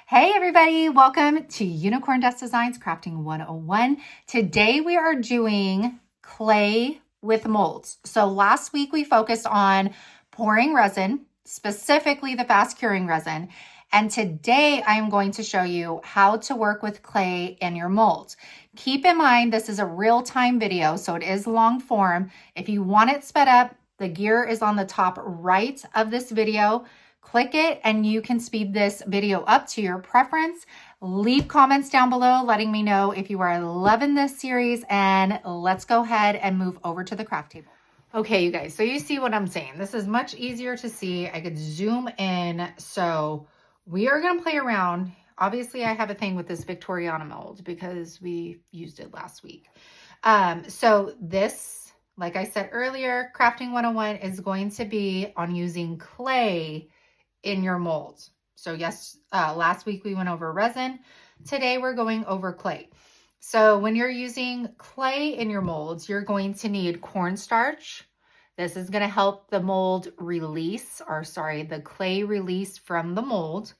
Hey everybody, welcome to Unicorn Dust Designs Crafting 101. Today we are doing clay with molds. So last week we focused on pouring resin, specifically the fast curing resin. And today I am going to show you how to work with clay in your molds. Keep in mind, this is a real-time video, so it is long form. If you want it sped up, the gear is on the top right of this video. Click it and you can speed this video up to your preference. Leave comments down below letting me know if you are loving this series, and let's go ahead and move over to the craft table. Okay, you guys, so you see what I'm saying. This is much easier to see. I could zoom in. So we are going to play around. Obviously, I have a thing with this Victoriana mold because we used it last week. So this, like I said earlier, Crafting 101 is going to be on using clay in your molds. So yes, last week we went over resin. Today we're going over clay. So when you're using clay in your molds, you're going to need cornstarch. This is going to help the mold release, or sorry, the clay release from the mold.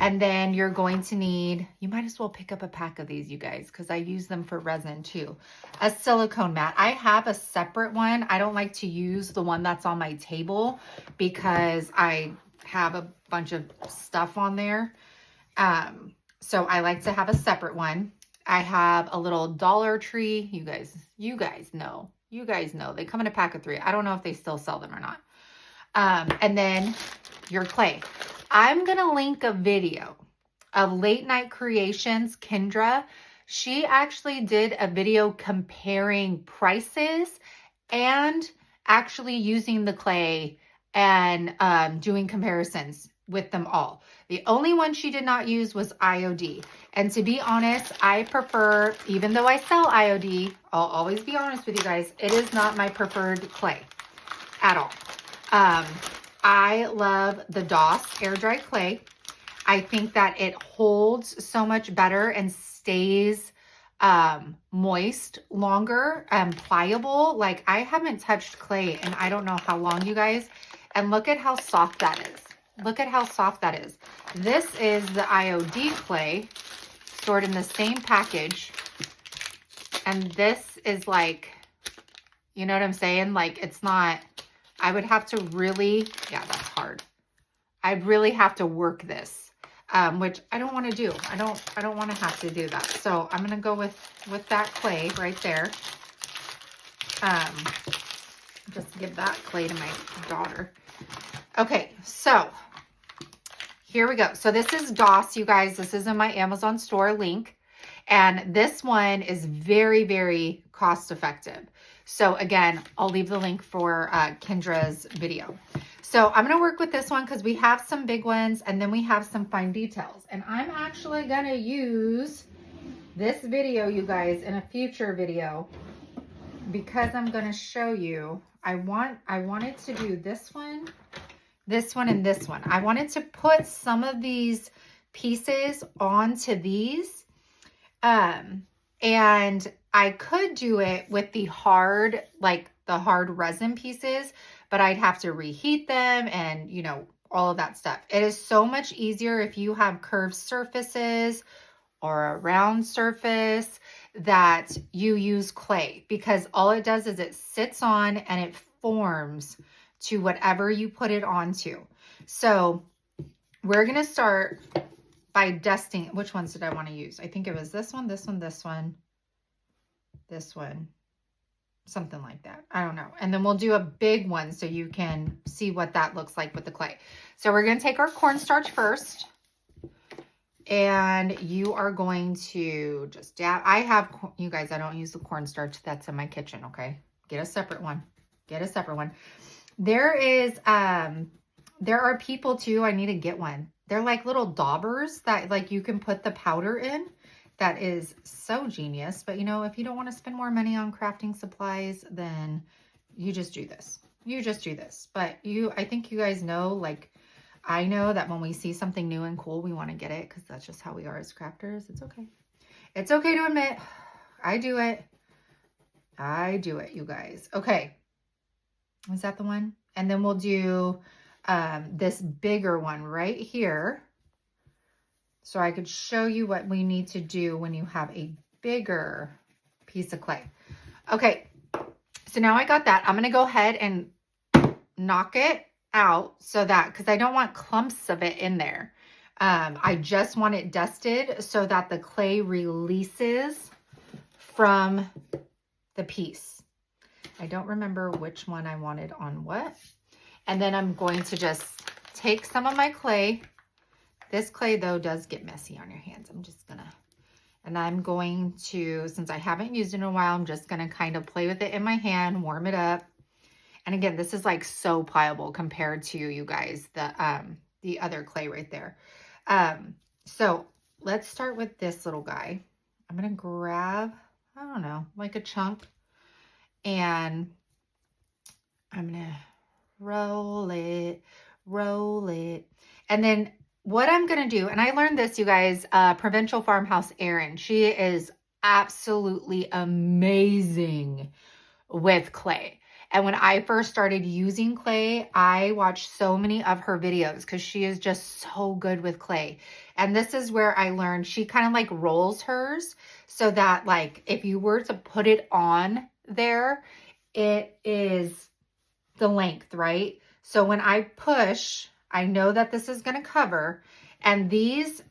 And then you're going to need, you might as well pick up a pack of these, you guys, because I use them for resin too. A silicone mat. I have a separate one. I don't like to use the one that's on my table because I have a bunch of stuff on there. So I like to have a separate one. I have a little Dollar Tree. You guys know. They come in a pack of 3. I don't know if they still sell them or not. And then your clay. I'm going to link a video of Late Night Creations, Kendra. She actually did a video comparing prices and actually using the clay and doing comparisons with them all. The only one she did not use was IOD. And to be honest, I prefer, even though I sell IOD, I'll always be honest with you guys, it is not my preferred clay at all. I love the DOS air dry clay. I think that it holds so much better and stays moist longer and pliable. Like, I haven't touched clay in I don't know how long, you guys. And look at how soft that is. Look at how soft that is. This is the IOD clay stored in the same package. And this is like, you know what I'm saying? Like, it's not, I would have to really, yeah, that's hard. I'd really have to work this, which I don't want to do. I don't want to have to do that. So I'm going to go with that clay right there. Just give that clay to my daughter. Okay, so here we go. So this is DOS, you guys. This is in my Amazon store link. And this one is very, very cost effective. So again, I'll leave the link for Kendra's video. So I'm going to work with this one because we have some big ones and then we have some fine details. And I'm actually going to use this video, you guys, in a future video because I'm going to show you. I wanted to do this one, and this one. I wanted to put some of these pieces onto these. And I could do it with the hard, like the hard resin pieces, but I'd have to reheat them and, you know, all of that stuff. It is so much easier if you have curved surfaces or a round surface that you use clay, because all it does is it sits on and it forms to whatever you put it onto. So we're going to start by dusting. Which ones did I want to use? I think it was this one, this one, this one, this one, something like that. I don't know. And then we'll do a big one so you can see what that looks like with the clay. So we're going to take our cornstarch first. And you are going to just dab. I have, you guys, I don't use the cornstarch that's in my kitchen, okay? Get a separate one. Get a separate one. There are people too, I need to get one. They're like little daubers that like you can put the powder in. That is so genius. But you know, if you don't want to spend more money on crafting supplies, then you just do this. You just do this. But I think you guys know, like, I know that when we see something new and cool, we want to get it because that's just how we are as crafters. It's okay. It's okay to admit, I do it. I do it, you guys. Okay. Is that the one? And then we'll do this bigger one right here. so I could show you what we need to do when you have a bigger piece of clay. Okay, so now I got that. I'm gonna go ahead and knock it out so that, because I don't want clumps of it in there. I just want it dusted so that the clay releases from the piece. I don't remember which one I wanted on what. And then I'm going to just take some of my clay. This clay though does get messy on your hands. And I'm going to, since I haven't used it in a while, I'm just gonna kind of play with it in my hand, warm it up. And again, this is like so pliable compared to, you guys, the other clay right there. So let's start with this little guy. I'm gonna grab, I don't know, like a chunk, and I'm gonna roll it. And then what I'm gonna do, and I learned this, you guys, Provincial Farmhouse Erin, she is absolutely amazing with clay. And when I first started using clay, I watched so many of her videos because she is just so good with clay. And this is where I learned, she kind of like rolls hers so that like if you were to put it on there, it is the length, right? So when I push, I know that this is going to cover. And these,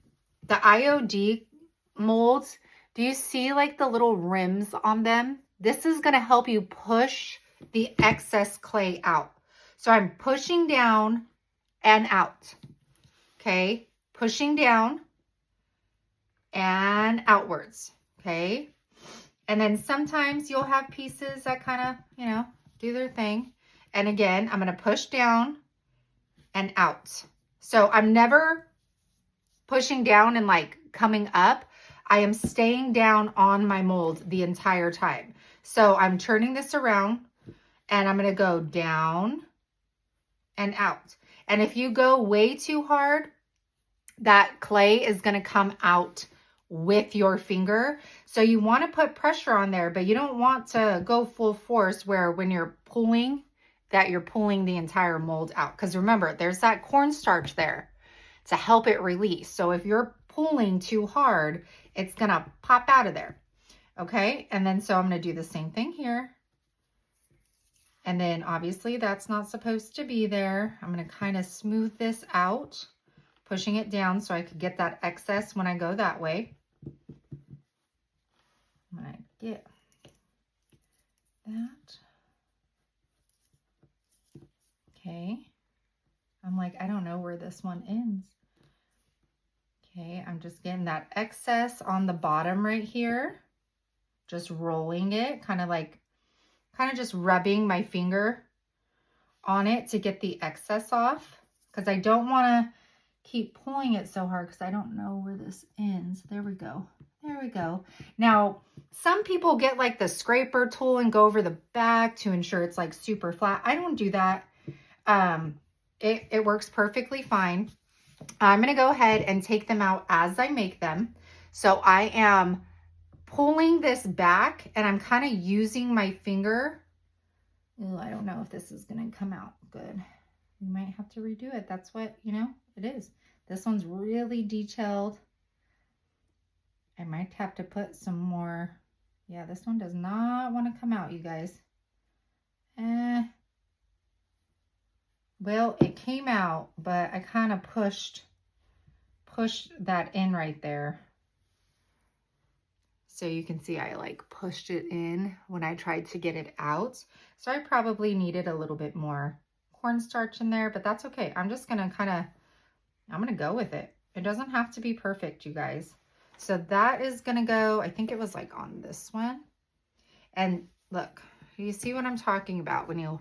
the IOD molds, do you see like the little rims on them? This is going to help you push the excess clay out. So I'm pushing down and out. Okay. Pushing down and outwards. Okay. And then sometimes you'll have pieces that kind of, you know, do their thing. And again, I'm going to push down and out. So I'm never pushing down and like coming up. I am staying down on my mold the entire time. So I'm turning this around and I'm going to go down and out. And if you go way too hard, that clay is going to come out with your finger. So you want to put pressure on there, but you don't want to go full force where when you're pulling, that you're pulling the entire mold out. Because remember, there's that cornstarch there to help it release. So if you're pulling too hard, it's going to pop out of there. Okay. And then so I'm going to do the same thing here. And then obviously that's not supposed to be there. I'm going to kind of smooth this out, pushing it down so I could get that excess when I go that way. I'm going to get that. Okay. I'm like, I don't know where this one ends. Okay, I'm just getting that excess on the bottom right here. Just rolling it, kind of just rubbing my finger on it to get the excess off, because I don't want to keep pulling it so hard because I don't know where this ends. There we go. There we go. Now, some people get like the scraper tool and go over the back to ensure it's like super flat. I don't do that. It works perfectly fine. I'm going to go ahead and take them out as I make them. So I am pulling this back and I'm kind of using my finger. Ooh, I don't know if this is going to come out good. You might have to redo it. That's what, you know, it is. This one's really detailed. I might have to put some more. Yeah, this one does not want to come out, you guys. Well, it came out, but I kind of pushed that in right there. So you can see I like pushed it in when I tried to get it out. So I probably needed a little bit more cornstarch in there, but that's okay. I'm just gonna I'm gonna go with it. It doesn't have to be perfect, you guys. So that is gonna go, I think it was like on this one. And look, you see what I'm talking about when you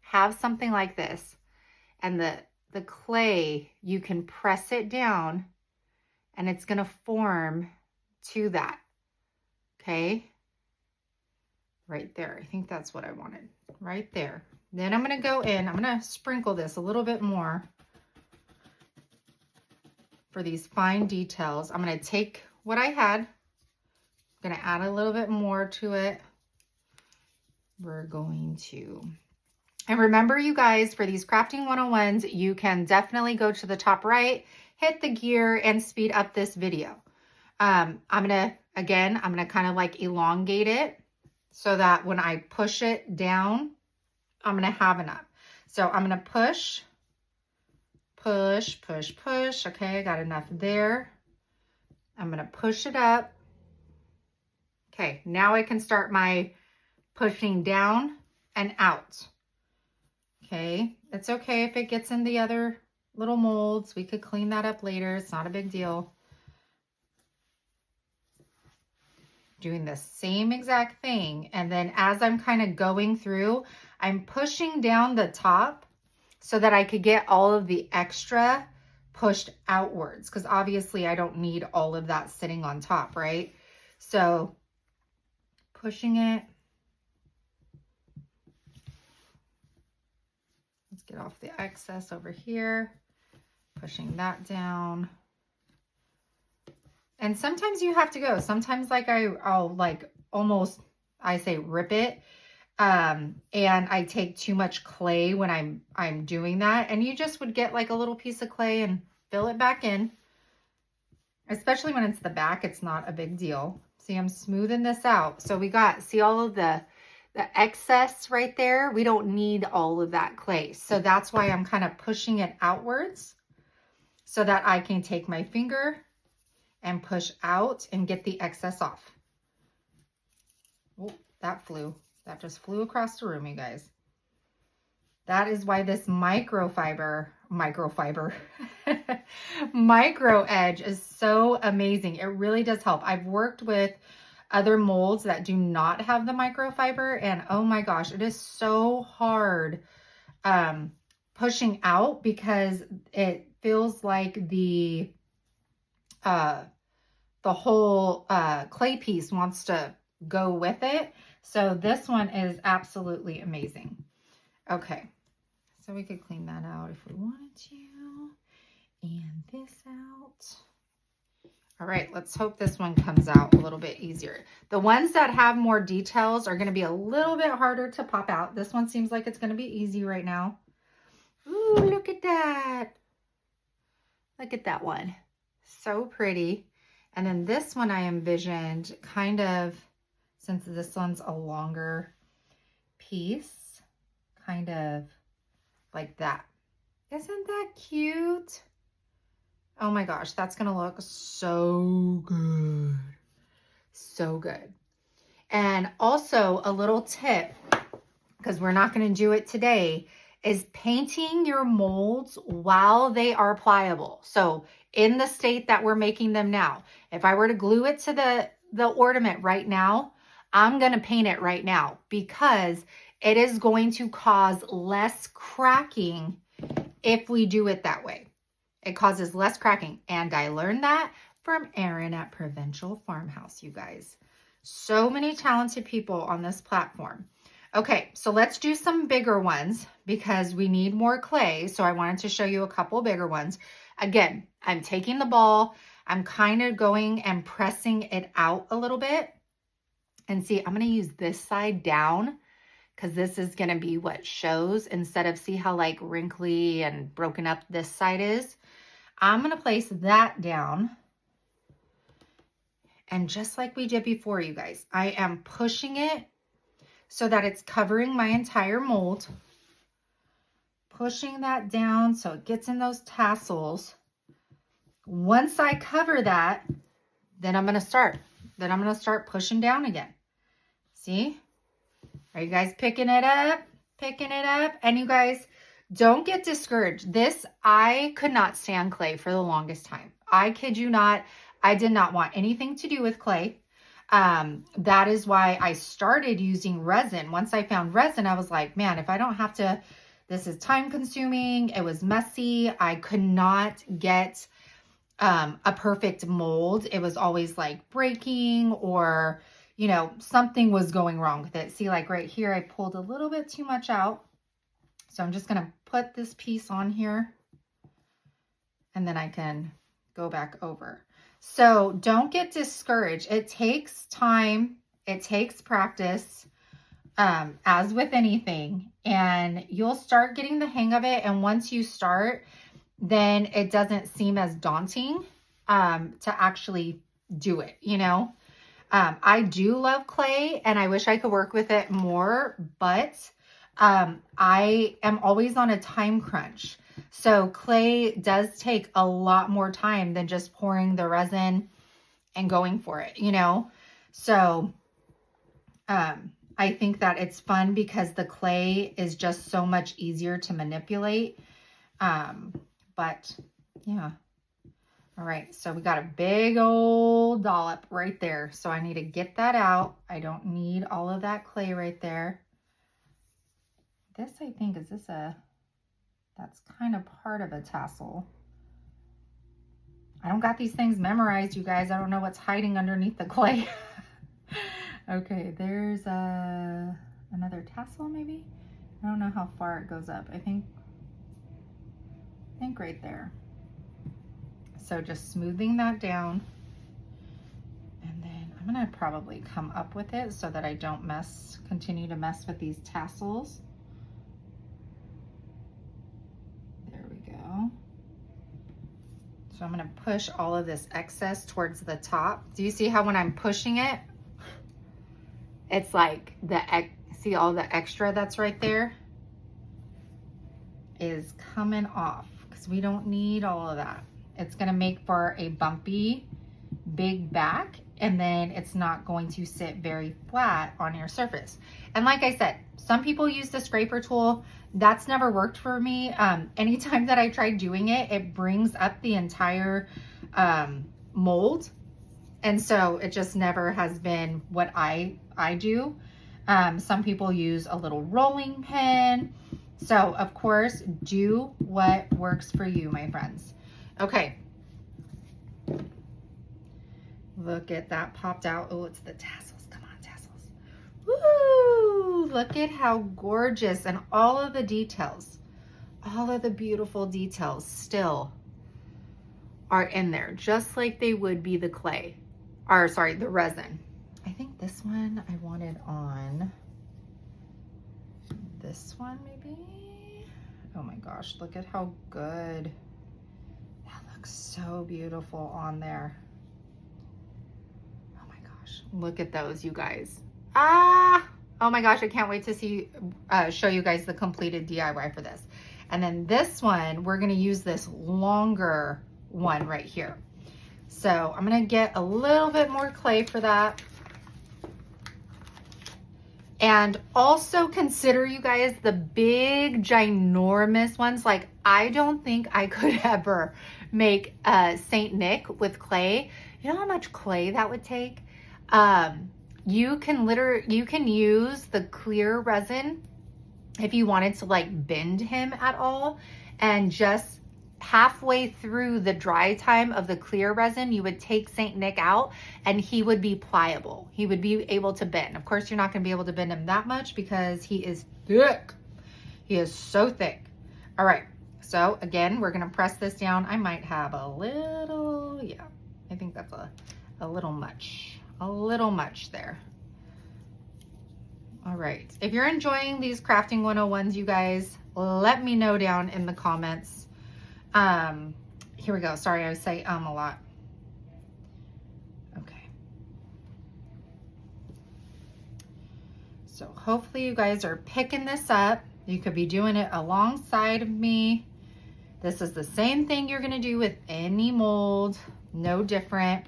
have something like this and the clay, you can press it down and it's gonna form to that. Okay, right there. I think that's what I wanted, right there. Then I'm gonna go in, I'm gonna sprinkle this a little bit more for these fine details. I'm gonna take what I had, I'm gonna add a little bit more to it. We're going to And remember, you guys, for these crafting 101s, you can definitely go to the top right, hit the gear, and speed up this video. I'm going to kind of like elongate it so that when I push it down, I'm going to have enough. So I'm going to push, push, push, push. Okay, I got enough there. I'm going to push it up. Okay, now I can start my pushing down and out. Okay, it's okay if it gets in the other little molds. We could clean that up later. It's not a big deal. Doing the same exact thing. And then as I'm kind of going through, I'm pushing down the top so that I could get all of the extra pushed outwards, because obviously I don't need all of that sitting on top, right? So pushing it. Let's get off the excess over here. Pushing that down. And sometimes you have to go. Sometimes like I'll like almost, I say rip it. And I take too much clay when I'm doing that. And you just would get like a little piece of clay and fill it back in. Especially when it's the back, it's not a big deal. See, I'm smoothing this out. So we got, see all of the excess right there? We don't need all of that clay. So that's why I'm kind of pushing it outwards so that I can take my finger and push out and get the excess off. Oh, that flew. That just flew across the room, you guys. That is why this micro edge is so amazing. It really does help. I've worked with other molds that do not have the microfiber, and oh my gosh, it is so hard pushing out because it feels like the whole clay piece wants to go with it. So this one is absolutely amazing. Okay, so we could clean that out if we wanted to. And this out. All right, let's hope this one comes out a little bit easier. The ones that have more details are going to be a little bit harder to pop out. This one seems like it's going to be easy right now. Ooh, look at that. Look at that one. So pretty. And then this one I envisioned kind of, since this one's a longer piece, kind of like that. Isn't that cute? Oh my gosh, that's gonna look so good. So good. And also a little tip, because we're not gonna do it today, is painting your molds while they are pliable. So in the state that we're making them now, if I were to glue it to the ornament right now, I'm gonna paint it right now because it is going to cause less cracking if we do it that way. It causes less cracking. And I learned that from Erin at Provincial Farmhouse, you guys. So many talented people on this platform. Okay, so let's do some bigger ones because we need more clay. So I wanted to show you a couple bigger ones. Again, I'm taking the ball. I'm kind of going and pressing it out a little bit. And see, I'm going to use this side down because this is going to be what shows instead of, see how like wrinkly and broken up this side is. I'm going to place that down. And just like we did before, you guys, I am pushing it so that it's covering my entire mold. Pushing that down so it gets in those tassels. Once I cover that, then I'm going to start. Then I'm going to start pushing down again. See? Are you guys picking it up? Picking it up? And you guys, don't get discouraged. This, I could not stand clay for the longest time. I kid you not. I did not want anything to do with clay. That is why I started using resin. Once I found resin, I was like, man, if I don't have to, this is time consuming. It was messy. I could not get a perfect mold. It was always like breaking or, you know, something was going wrong with it. See, like right here, I pulled a little bit too much out. So I'm just going to put this piece on here and then I can go back over. So don't get discouraged. It takes time. It takes practice. as with anything, and you'll start getting the hang of it. And once you start, then it doesn't seem as daunting to actually do it, you know? I do love clay and I wish I could work with it more, but I am always on a time crunch. So clay does take a lot more time than just pouring the resin and going for it, you know? So I think that it's fun because the clay is just so much easier to manipulate. But yeah. All right, so we got a big old dollop right there. So I need to get that out. I don't need all of that clay right there. This, I think, is this that's kind of part of a tassel. I don't got these things memorized, you guys. I don't know what's hiding underneath the clay. Okay, there's another tassel maybe. I don't know how far it goes up. I think right there. So just smoothing that down. And then I'm gonna probably come up with it so that I don't continue to mess with these tassels. There we go. So I'm gonna push all of this excess towards the top. Do you see how when I'm pushing it, it's like see all the extra that's right there is coming off because we don't need all of that. It's gonna make for a bumpy, big back, and then it's not going to sit very flat on your surface. And like I said, some people use the scraper tool. That's never worked for me. Anytime that I tried doing it, it brings up the entire mold. And so it just never has been what I do. Some people use a little rolling pin. So of course, do what works for you, my friends. Okay. Look at that popped out. Oh, it's the tassels. Come on, tassels. Woo! Look at how gorgeous, and all of the details, all of the beautiful details still are in there, just like they would be the clay, or sorry, the resin. I think this one I wanted on this one maybe. Oh my gosh, look at how good. That looks so beautiful on there. Oh my gosh, look at those, you guys. Oh my gosh, I can't wait to show you guys the completed DIY for this. And then this one, we're gonna use this longer one right here. So I'm gonna get a little bit more clay for that. And also consider, you guys, the big ginormous ones. Like, I don't think I could ever make Saint Nick with clay. You know how much clay that would take? You can use the clear resin if you wanted to like bend him at all, and just halfway through the dry time of the clear resin, you would take Saint Nick out and he would be pliable. He would be able to bend. Of course, you're not going to be able to bend him that much because he is thick. He is so thick. All right. So again, we're going to press this down. I might have a little, yeah, I think that's a little much there. All right. If you're enjoying these Crafting 101s, you guys, let me know down in the comments. Here we go. Sorry, I say a lot. Okay. So hopefully you guys are picking this up. You could be doing it alongside of me. This is the same thing you're going to do with any mold, no different.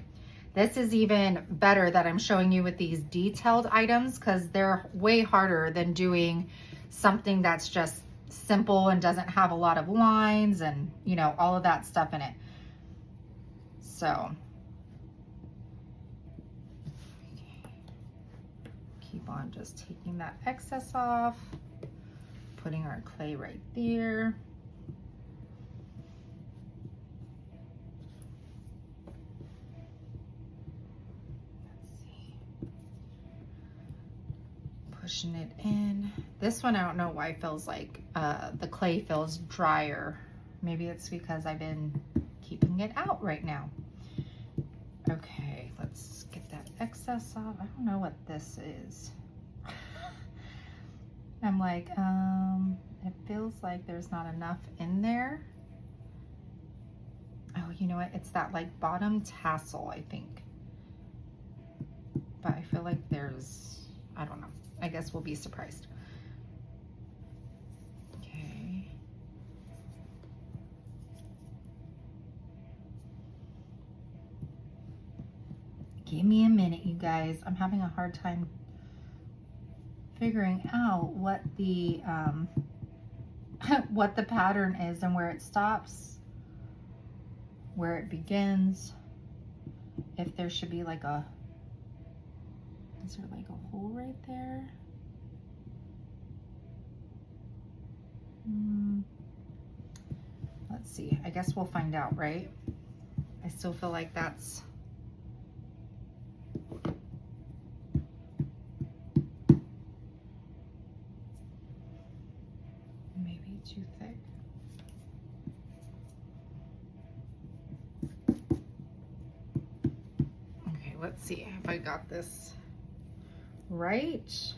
This is even better that I'm showing you with these detailed items because they're way harder than doing something that's just simple and doesn't have a lot of lines and, you know, all of that stuff in it. So keep on just taking that excess off, putting our clay right there. Pushing it in. This one, I don't know why it feels like the clay feels drier. Maybe it's because I've been keeping it out right now. Okay, let's get that excess off. I don't know what this is. I'm like, it feels like there's not enough in there. Oh, you know what? It's that like bottom tassel, I think. But I feel like there's, I don't know. I guess we'll be surprised. Okay. Give me a minute, you guys. I'm having a hard time figuring out what the what the pattern is and where it stops, where it begins. If there should be like a, is there like a hole right there? Let's see. I guess we'll find out, right? I still feel like that's maybe too thick. Okay, let's see if I got this right.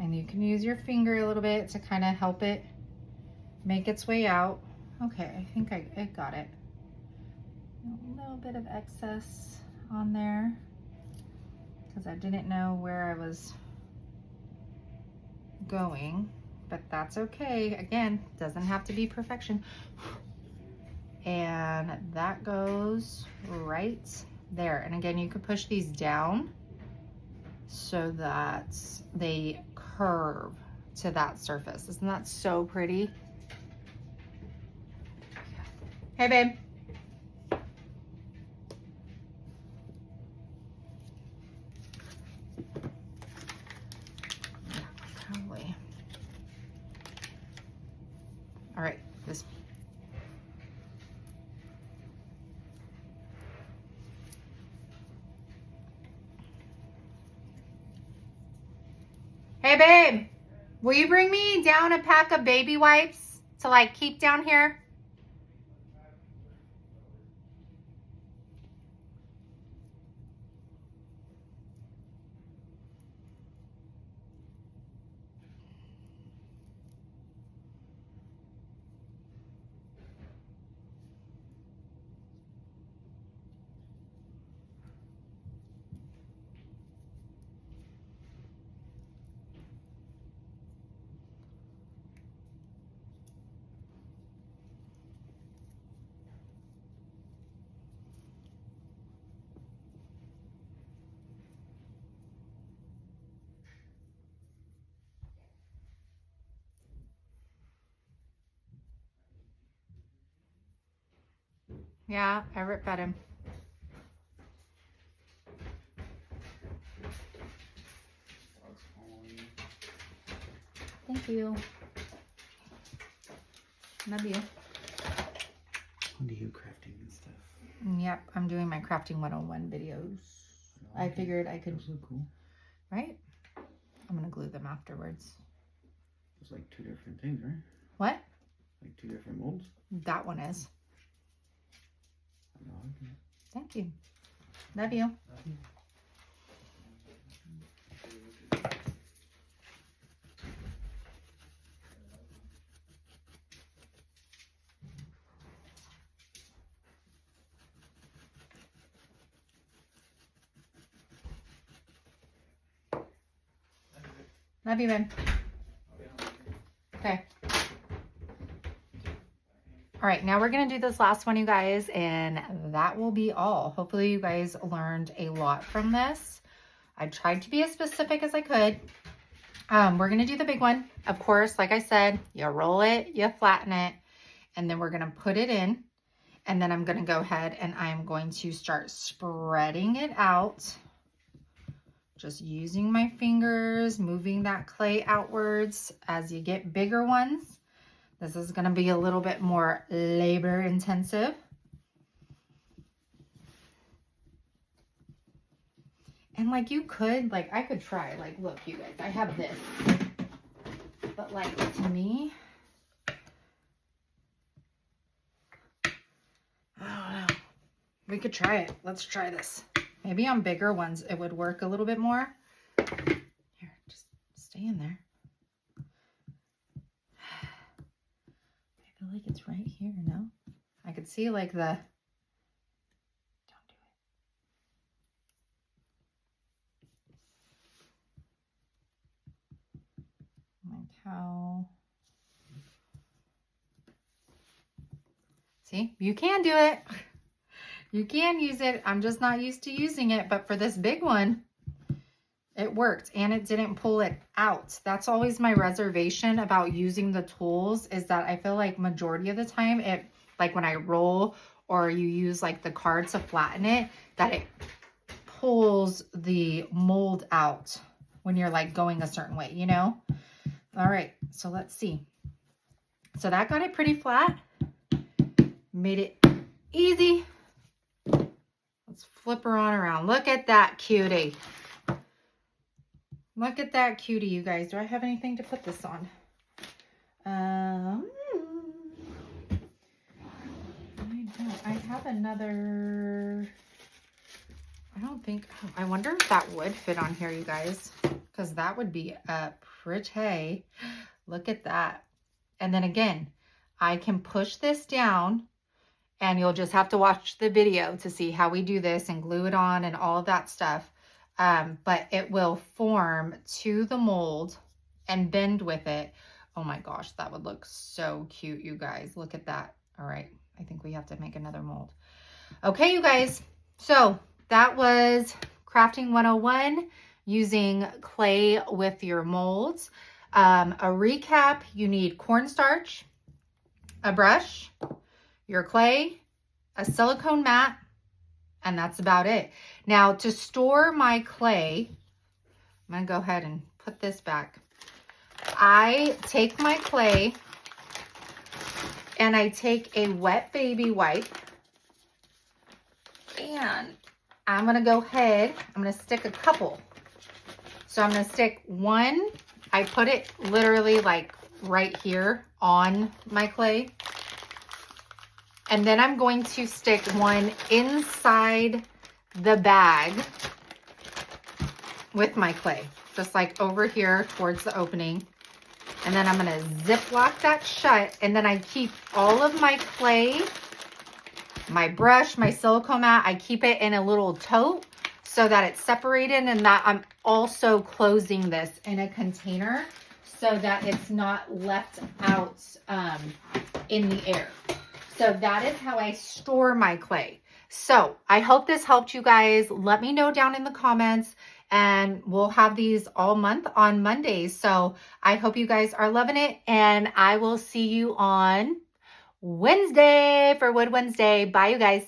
And you can use your finger a little bit to kind of help it make its way out. Okay, I think I got it. A little bit of excess on there because I didn't know where I was going, but that's okay. Again, doesn't have to be perfection. And that goes right there. And again, you could push these down so that they curve to that surface. Isn't that so pretty? Hey, babe. Probably. All right, this. Hey, babe, will you bring me down a pack of baby wipes to like keep down here? Yeah, I ripped at him. Thank you. Love you. What are you crafting and stuff? Yep, I'm doing my crafting 101 videos. I figured I could. Those look cool. Right? I'm gonna glue them afterwards. It's like two different things, right? What? Like two different molds? That one is. I like it. Thank you. Love you. Love you, babe. Okay. All right, now we're gonna do this last one, you guys, and that will be all. Hopefully you guys learned a lot from this. I tried to be as specific as I could. We're gonna do the big one. Of course, like I said, you roll it, you flatten it, and then we're gonna put it in. And then I'm gonna go ahead and I'm going to start spreading it out. Just using my fingers, moving that clay outwards as you get bigger ones. This is gonna be a little bit more labor intensive. And like you could, like I could try, like look you guys, I have this. But like to me, I don't know. We could try it. Let's try this. Maybe on bigger ones it would work a little bit more. Here, just be in there. I feel like it's right here, no? I could see like the, don't do it. Like how, see, you can do it. You can use it. I'm just not used to using it, but for this big one, it worked and it didn't pull it out. That's always my reservation about using the tools, is that I feel like majority of the time it, like when I roll or you use like the card to flatten it, that it pulls the mold out when you're like going a certain way, you know? All right, so let's see. So that got it pretty flat, made it easy. Let's flip her on around. Look at that cutie. Look at that cutie, you guys. Do I have anything to put this on? I don't. I have another, I don't think, oh, I wonder if that would fit on here, you guys, because that would be pretty. Look at that. And then again, I can push this down, and you'll just have to watch the video to see how we do this and glue it on and all of that stuff. But it will form to the mold and bend with it. Oh my gosh, that would look so cute, you guys. Look at that. All right, I think we have to make another mold. Okay, you guys. So that was Crafting 101, using clay with your molds. A recap, you need cornstarch, a brush, your clay, a silicone mat, and that's about it. Now, to store my clay, I'm going to go ahead and put this back. I take my clay and I take a wet baby wipe, and I'm going to go ahead, I'm going to stick a couple. So I'm going to stick one, I put it literally like right here on my clay. And then I'm going to stick one inside the bag with my clay, just like over here towards the opening. And then I'm going to ziplock that shut. And then I keep all of my clay, my brush, my silicone mat, I keep it in a little tote so that it's separated, and that I'm also closing this in a container so that it's not left out in the air. So that is how I store my clay. So I hope this helped you guys. Let me know down in the comments, and we'll have these all month on Mondays. So I hope you guys are loving it, and I will see you on Wednesday for Wood Wednesday. Bye, you guys.